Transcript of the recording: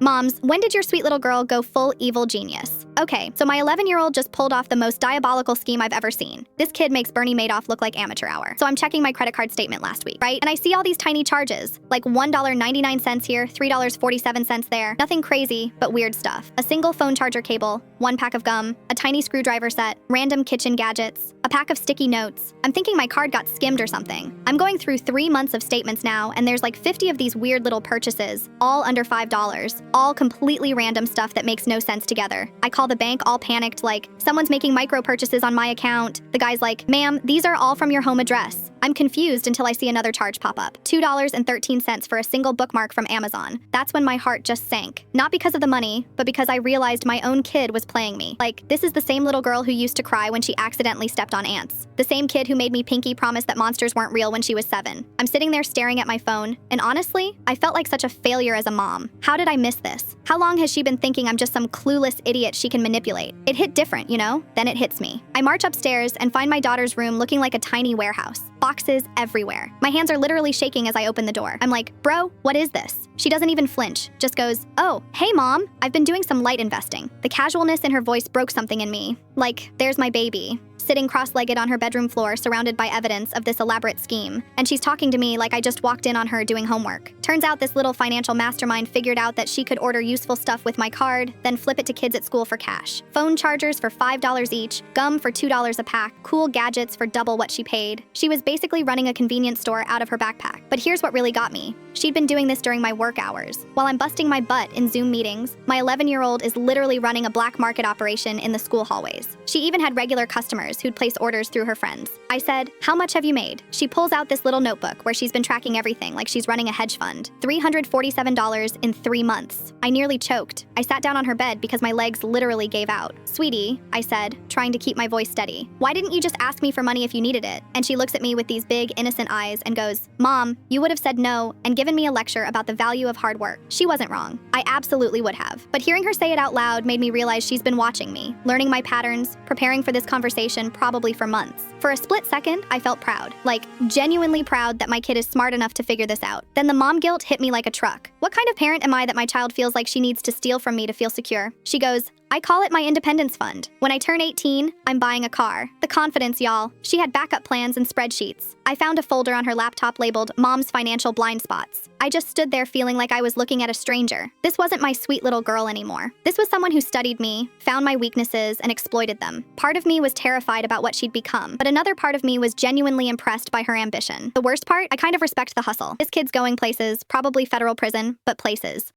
Moms, when did your sweet little girl go full evil genius? Okay, so my 11-year-old just pulled off the most diabolical scheme I've ever seen. This kid makes Bernie Madoff look like amateur hour. So I'm checking my credit card statement last week, right? And I see all these tiny charges, like $1.99 here, $3.47 there. Nothing crazy, but weird stuff. A single phone charger cable, 1 pack of gum, a tiny screwdriver set, random kitchen gadgets, a pack of sticky notes. I'm thinking my card got skimmed or something. I'm going through 3 months of statements now, and there's like 50 of these weird little purchases, all under $5. All completely random stuff that makes no sense together. I call the bank all panicked like, someone's making micro purchases on my account. The guy's like, ma'am, these are all from your home address. I'm confused until I see another charge pop up. $2.13 for a single bookmark from Amazon. That's when my heart just sank. Not because of the money, but because I realized my own kid was playing me. Like, this is the same little girl who used to cry when she accidentally stepped on ants. The same kid who made me pinky promise that monsters weren't real when she was 7. I'm sitting there staring at my phone, and honestly, I felt like such a failure as a mom. How did I miss this? How long has she been thinking I'm just some clueless idiot she can manipulate? It hit different, you know? Then it hits me. I march upstairs and find my daughter's room looking like a tiny warehouse. Boxes everywhere. My hands are literally shaking as I open the door. I'm like, bro, what is this? She doesn't even flinch, just goes, oh, hey mom, I've been doing some light investing. The casualness in her voice broke something in me. Like, there's my baby, sitting cross-legged on her bedroom floor surrounded by evidence of this elaborate scheme. And she's talking to me like I just walked in on her doing homework. Turns out this little financial mastermind figured out that she could order useful stuff with my card, then flip it to kids at school for cash. Phone chargers for $5 each, gum for $2 a pack, cool gadgets for double what she paid. She was basically running a convenience store out of her backpack. But here's what really got me. She'd been doing this during my work hours. While I'm busting my butt in Zoom meetings, my 11-year-old is literally running a black market operation in the school hallways. She even had regular customers who'd place orders through her friends. I said, how much have you made? She pulls out this little notebook where she's been tracking everything like she's running a hedge fund. $347 in 3 months. I nearly choked. I sat down on her bed because my legs literally gave out. Sweetie, I said, trying to keep my voice steady, why didn't you just ask me for money if you needed it? And she looks at me with these big, innocent eyes and goes, Mom, you would have said no and given me a lecture about the value of hard work. She wasn't wrong. I absolutely would have. But hearing her say it out loud made me realize she's been watching me, learning my patterns, preparing for this conversation probably for months. For a split second, I felt proud. Like, genuinely proud that my kid is smart enough to figure this out. Then the mom guilt hit me like a truck. What kind of parent am I that my child feels like she needs to steal from me to feel secure? She goes, I call it my independence fund. When I turn 18, I'm buying a car. The confidence, y'all. She had backup plans and spreadsheets. I found a folder on her laptop labeled Mom's Financial Blind Spots. I just stood there feeling like I was looking at a stranger. This wasn't my sweet little girl anymore. This was someone who studied me, found my weaknesses, and exploited them. Part of me was terrified about what she'd become, but another part of me was genuinely impressed by her ambition. The worst part, I kind of respect the hustle. This kid's going places, probably federal prison, but places.